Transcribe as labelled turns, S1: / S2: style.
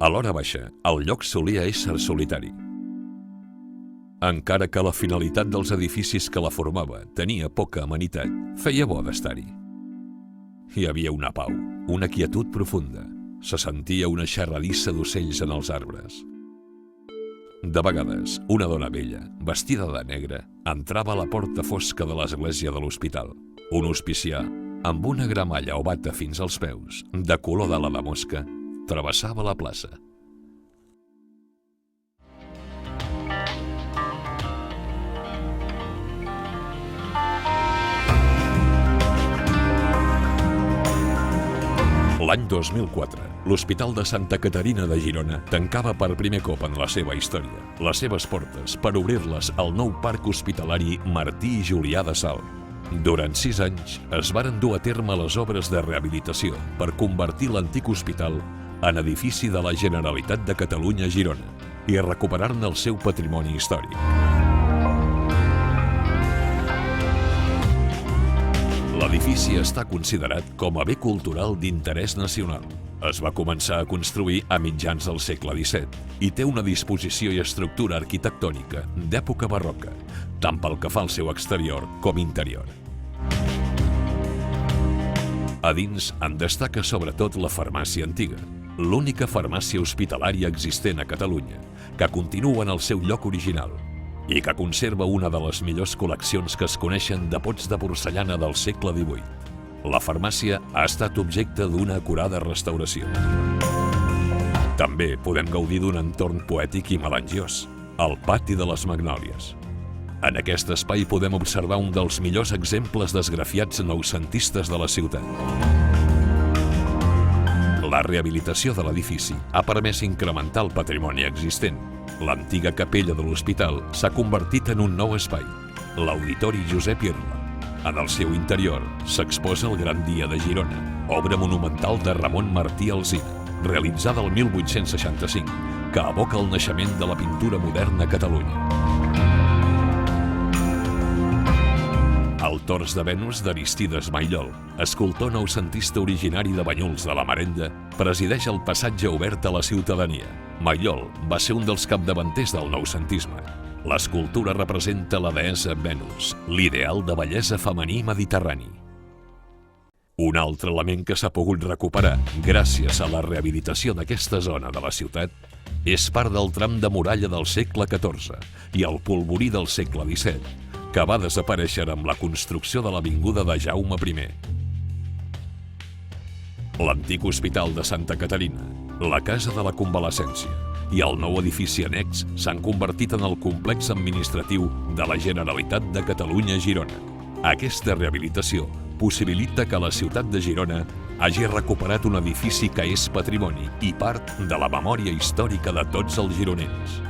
S1: A l'hora baixa, el lloc solia ésser solitari. Encara que la finalitat dels edificis que la formava tenia poca amenitat, feia bo d'estar-hi. Hi havia una pau, una quietud profunda. Se sentia una xerradissa d'ocells en els arbres. De vegades, una dona vella, vestida de negre, entrava a la porta fosca de l'església de l'hospital. Un hospicià, amb una gramalla o bata fins als peus, de color d'ala de mosca, travessava la plaça. L'any 2004, l'Hospital de Santa Caterina de Girona tancava per primer cop en la seva història les seves portes per obrir-les al nou parc hospitalari Martí i Julià de Salt. Durant 6 anys es varen dur a terme les obres de rehabilitació per convertir l'antic hospital en edifici de la Generalitat de Catalunya a Girona i recuperar-ne el seu patrimoni històric. L'edifici està considerat com a bé cultural d'interès nacional. Es va començar a construir a mitjans del segle XVII i té una disposició i estructura arquitectònica d'època barroca, tant pel que fa al seu exterior com interior. A dins en destaca sobretot la farmàcia antiga, l'única farmàcia hospitalària existent a Catalunya, que continua en el seu lloc original i que conserva una de les millors col·leccions que es coneixen de pots de porcellana del segle XVIII. La farmàcia ha estat objecte d'una acurada restauració. També podem gaudir d'un entorn poètic i melangiós, el Pati de les Magnòlies. En aquest espai podem observar un dels millors exemples d'esgrafiats noucentistes de la ciutat. La rehabilitació de l'edifici ha permès incrementar el patrimoni existent. L'antiga capella de l'hospital s'ha convertit en un nou espai, l'Auditori Josep Irla. En el seu interior s'exposa el Gran Dia de Girona, obra monumental de Ramon Martí Alsina, realitzada el 1865, que evoca el naixement de la pintura moderna a Catalunya. El Tors de Venus d'Aristides Maillol, escultor noucentista originari de Banyuls de la Marenda, presideix el passatge obert a la ciutadania. Maillol va ser un dels capdavanters del noucentisme. L'escultura representa la deessa Venus, l'ideal de bellesa femení mediterrani. Un altre element que s'ha pogut recuperar gràcies a la rehabilitació d'aquesta zona de la ciutat és part del tram de muralla del segle XIV i el polvorí del segle XVII, que va desaparèixer amb la construcció de l'avinguda de Jaume I. L'antic hospital de Santa Caterina, la Casa de la Convalescència i el nou edifici annex s'han convertit en el complex administratiu de la Generalitat de Catalunya a Girona. Aquesta rehabilitació possibilita que la ciutat de Girona hagi recuperat un edifici que és patrimoni i part de la memòria històrica de tots els gironins.